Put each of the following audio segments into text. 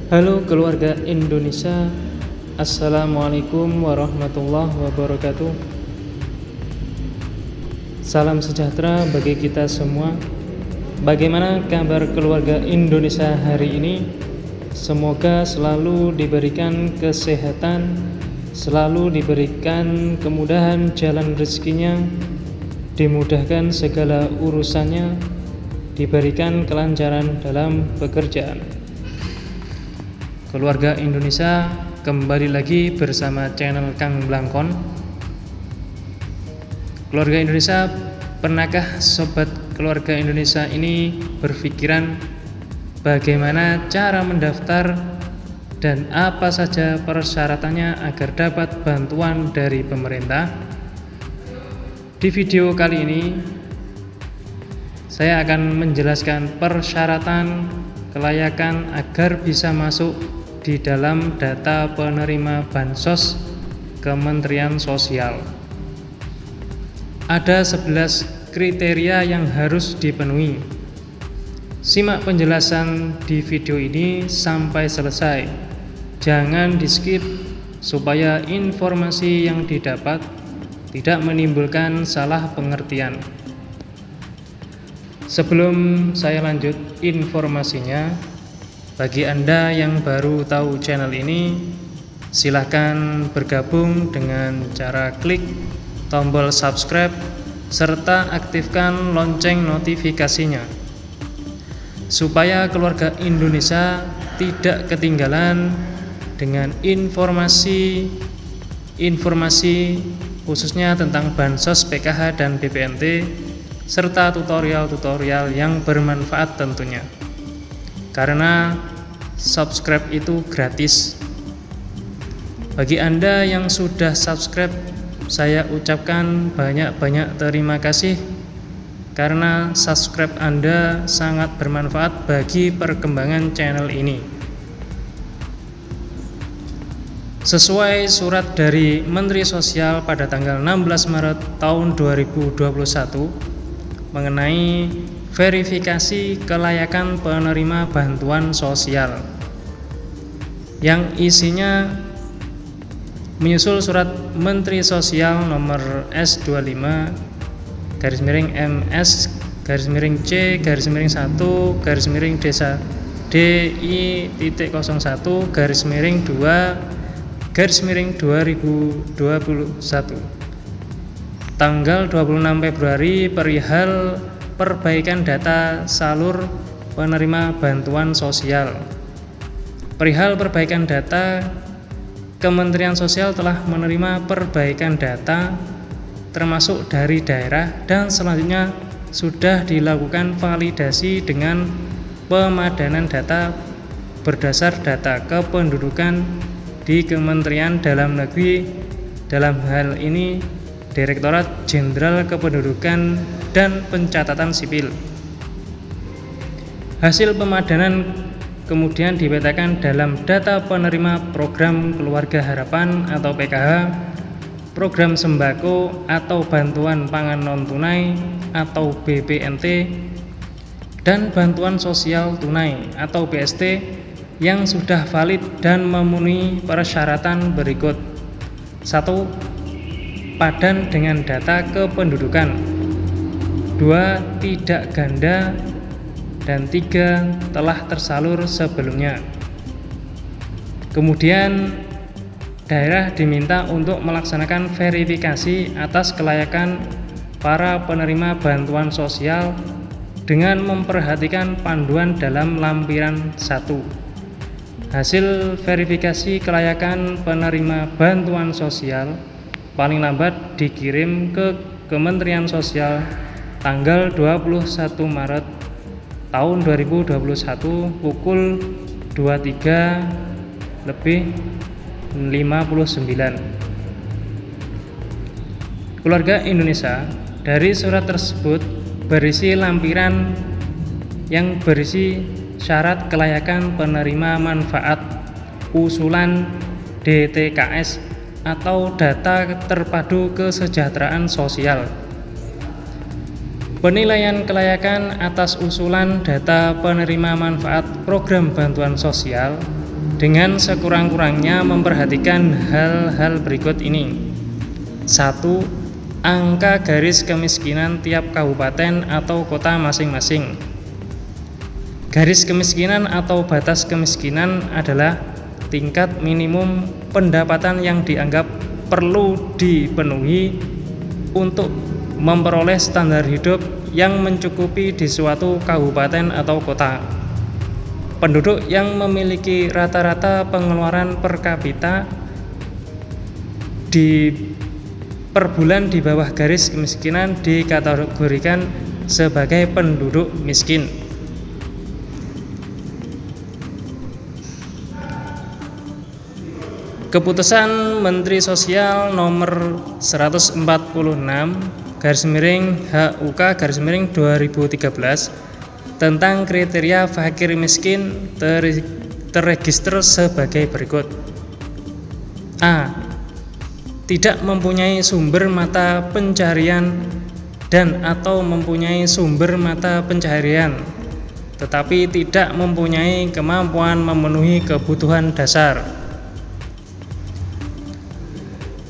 Halo keluarga Indonesia, Assalamualaikum warahmatullahi wabarakatuh. Salam sejahtera bagi kita semua. Bagaimana kabar keluarga Indonesia hari ini? Semoga selalu diberikan kesehatan, selalu diberikan kemudahan jalan rezekinya, dimudahkan segala urusannya, diberikan kelancaran dalam pekerjaan. Keluarga Indonesia, kembali lagi bersama channel Kang Blangkon. Keluarga Indonesia, pernahkah sobat keluarga Indonesia ini berpikiran bagaimana cara mendaftar dan apa saja persyaratannya agar dapat bantuan dari pemerintah? Di video kali ini saya akan menjelaskan persyaratan kelayakan agar bisa masuk di dalam data penerima bansos Kementerian Sosial. Ada 11 kriteria yang harus dipenuhi. Simak penjelasan di video ini sampai selesai. Jangan di-skip supaya informasi yang didapat tidak menimbulkan salah pengertian. Sebelum saya lanjut informasinya, bagi Anda yang baru tahu channel ini, silahkan bergabung dengan cara klik tombol subscribe serta aktifkan lonceng notifikasinya supaya keluarga Indonesia tidak ketinggalan dengan informasi khususnya tentang bansos PKH dan BPNT serta tutorial-tutorial yang bermanfaat tentunya. Karena subscribe itu gratis. Bagi Anda yang sudah subscribe, saya ucapkan banyak-banyak terima kasih karena subscribe Anda sangat bermanfaat bagi perkembangan channel ini. Sesuai surat dari Menteri Sosial pada tanggal 16 Maret tahun 2021 mengenai verifikasi kelayakan penerima bantuan sosial, yang isinya menyusul surat Menteri Sosial nomor S25-MC-C-1/DI.01/2/2021 tanggal 26 Februari perihal perbaikan data salur penerima bantuan sosial. Perihal perbaikan data, Kementerian Sosial telah menerima perbaikan data termasuk dari daerah dan selanjutnya sudah dilakukan validasi dengan pemadanan data berdasar data kependudukan di Kementerian Dalam Negeri, dalam hal ini Direktorat Jenderal Kependudukan dan Pencatatan Sipil. Hasil pemadanan kemudian dipetakan dalam data penerima program Keluarga Harapan atau PKH, program sembako atau bantuan pangan non tunai atau BPNT, dan bantuan sosial tunai atau BST yang sudah valid dan memenuhi persyaratan berikut. 1. Padan dengan data kependudukan. 2. Tidak ganda. Dan 3. Telah tersalur sebelumnya. Kemudian daerah diminta untuk melaksanakan verifikasi atas kelayakan para penerima bantuan sosial dengan memperhatikan panduan dalam lampiran 1. Hasil verifikasi kelayakan penerima bantuan sosial paling lambat dikirim ke Kementerian Sosial tanggal 21 Maret tahun 2021 pukul 23.59. Keluarga Indonesia, dari surat tersebut berisi lampiran yang berisi syarat kelayakan penerima manfaat usulan DTKS atau data terpadu kesejahteraan sosial. Penilaian kelayakan atas usulan data penerima manfaat program bantuan sosial dengan sekurang-kurangnya memperhatikan hal-hal berikut ini. 1. Angka garis kemiskinan tiap kabupaten atau kota masing-masing. Garis kemiskinan atau batas kemiskinan adalah tingkat minimum pendapatan yang dianggap perlu dipenuhi untuk memperoleh standar hidup yang mencukupi di suatu kabupaten atau kota. Penduduk yang memiliki rata-rata pengeluaran per kapita per bulan di bawah garis kemiskinan dikategorikan sebagai penduduk miskin. Keputusan Menteri Sosial nomor 146 HUK-2013 tentang kriteria fakir miskin terregister sebagai berikut. A. Tidak mempunyai sumber mata pencaharian dan atau mempunyai sumber mata pencaharian tetapi tidak mempunyai kemampuan memenuhi kebutuhan dasar.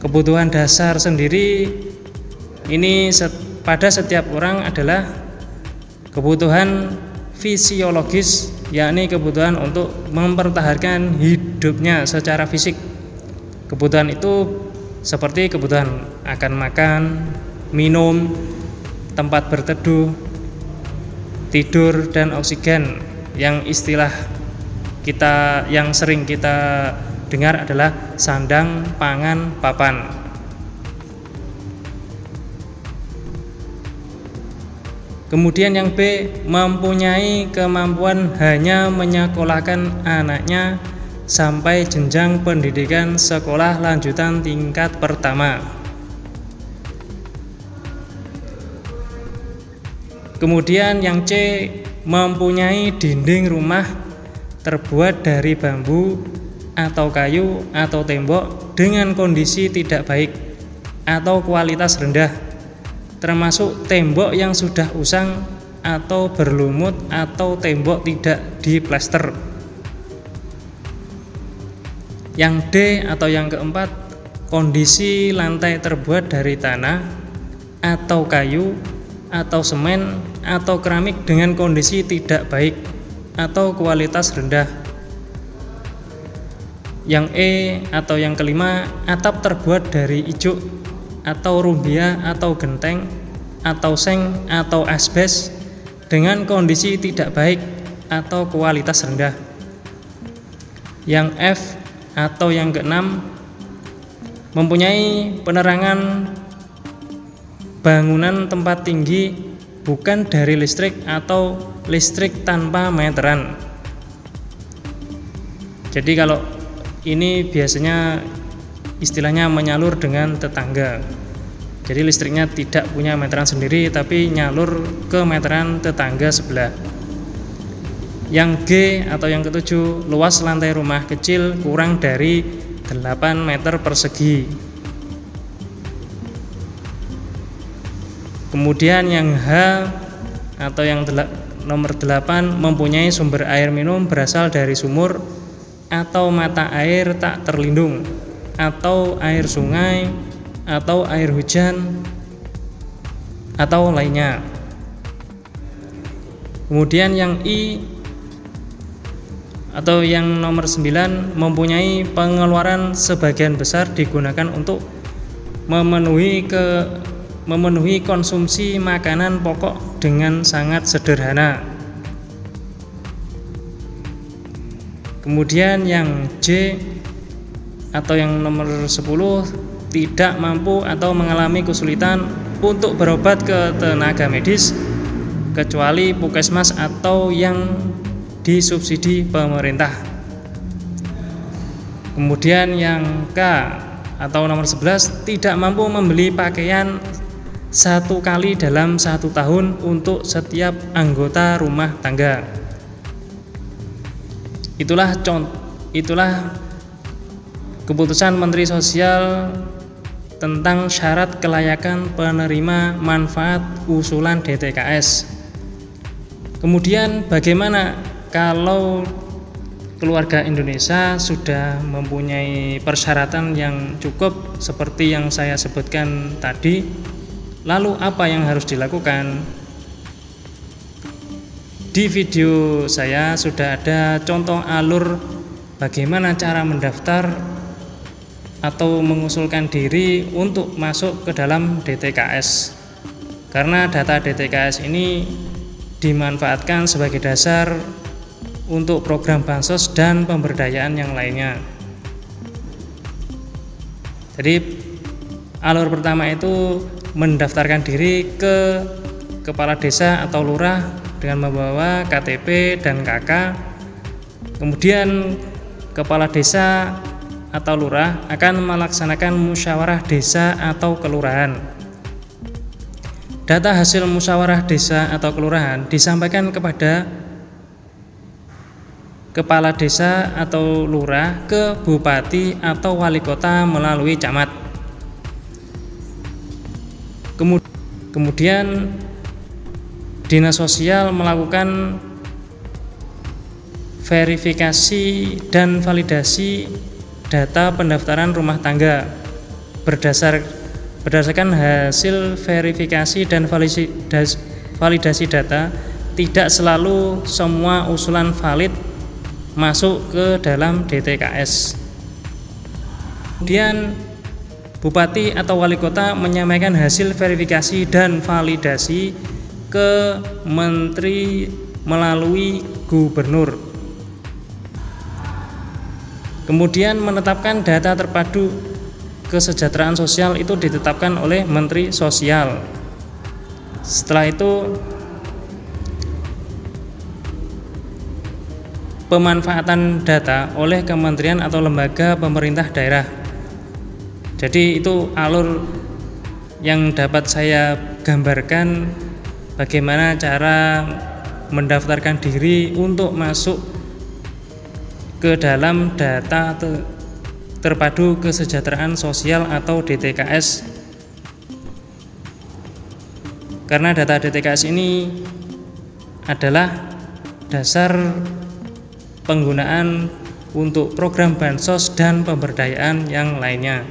Kebutuhan dasar sendiri ini pada setiap orang adalah kebutuhan fisiologis, yakni kebutuhan untuk mempertahankan hidupnya secara fisik. Kebutuhan itu seperti kebutuhan akan makan, minum, tempat berteduh, tidur, dan oksigen. Yang istilah yang sering kita dengar adalah sandang, pangan, papan. Kemudian yang B, mempunyai kemampuan hanya menyekolahkan anaknya sampai jenjang pendidikan sekolah lanjutan tingkat pertama. Kemudian yang C, mempunyai dinding rumah terbuat dari bambu atau kayu atau tembok dengan kondisi tidak baik atau kualitas rendah, termasuk tembok yang sudah usang atau berlumut atau tembok tidak diplester. Yang D atau yang keempat, kondisi lantai terbuat dari tanah atau kayu atau semen atau keramik dengan kondisi tidak baik atau kualitas rendah. Yang E atau yang kelima, atap terbuat dari ijuk atau rumbia atau genteng atau seng atau asbes dengan kondisi tidak baik atau kualitas rendah. Yang F atau yang keenam, mempunyai penerangan bangunan tempat tinggi bukan dari listrik atau listrik tanpa meteran. Jadi kalau ini biasanya istilahnya menyalur dengan tetangga. Jadi listriknya tidak punya meteran sendiri tapi nyalur ke meteran tetangga sebelah. Yang G atau yang ketujuh, luas lantai rumah kecil kurang dari 8 meter persegi. Kemudian yang H atau yang nomor 8, mempunyai sumber air minum berasal dari sumur atau mata air tak terlindung atau air sungai atau air hujan atau lainnya. Kemudian yang I atau yang nomor 9, mempunyai pengeluaran sebagian besar digunakan untuk memenuhi konsumsi makanan pokok dengan sangat sederhana. Kemudian yang J atau yang nomor 10, tidak mampu atau mengalami kesulitan untuk berobat ke tenaga medis kecuali puskesmas atau yang disubsidi pemerintah. Kemudian yang K atau nomor 11, tidak mampu membeli pakaian 1 kali dalam 1 tahun untuk setiap anggota rumah tangga. Itulah keputusan Menteri Sosial tentang syarat kelayakan penerima manfaat usulan DTKS. Kemudian bagaimana kalau keluarga Indonesia sudah mempunyai persyaratan yang cukup seperti yang saya sebutkan tadi. Lalu apa yang harus dilakukan? Di video saya sudah ada contoh alur bagaimana cara mendaftar atau mengusulkan diri untuk masuk ke dalam DTKS. Karena data DTKS ini dimanfaatkan sebagai dasar untuk program bansos dan pemberdayaan yang lainnya. Jadi alur pertama itu mendaftarkan diri ke kepala desa atau lurah dengan membawa KTP dan KK. Kemudian kepala desa atau lurah akan melaksanakan musyawarah desa atau kelurahan. Data hasil musyawarah desa atau kelurahan disampaikan kepada kepala desa atau lurah ke bupati atau wali kota melalui camat. Kemudian dinas sosial melakukan verifikasi dan validasi data pendaftaran rumah tangga berdasarkan hasil verifikasi dan validasi data. Tidak selalu semua usulan valid masuk ke dalam DTKS. Kemudian bupati atau wali kota menyampaikan hasil verifikasi dan validasi ke menteri melalui gubernur. Kemudian menetapkan data terpadu kesejahteraan sosial itu ditetapkan oleh Menteri Sosial. Setelah itu pemanfaatan data oleh kementerian atau lembaga pemerintah daerah. Jadi itu alur yang dapat saya gambarkan bagaimana cara mendaftarkan diri untuk masuk ke dalam data terpadu kesejahteraan sosial atau DTKS. Karena data DTKS ini adalah dasar penggunaan untuk program bansos dan pemberdayaan yang lainnya.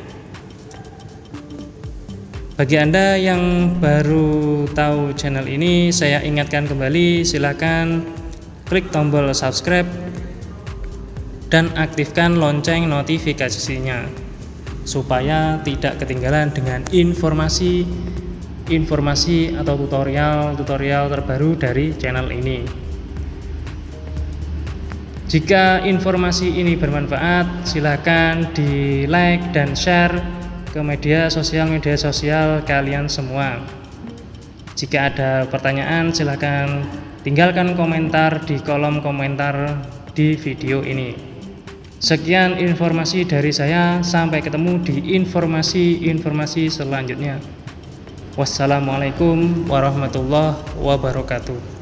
Bagi Anda yang baru tahu channel ini, saya ingatkan kembali, silakan klik tombol subscribe dan aktifkan lonceng notifikasinya supaya tidak ketinggalan dengan informasi atau tutorial terbaru dari channel ini. Jika informasi ini bermanfaat, silakan di like dan share ke media sosial kalian semua. Jika ada pertanyaan, silakan tinggalkan komentar di kolom komentar di video ini. Sekian informasi dari saya, sampai ketemu di informasi selanjutnya. Wassalamualaikum warahmatullahi wabarakatuh.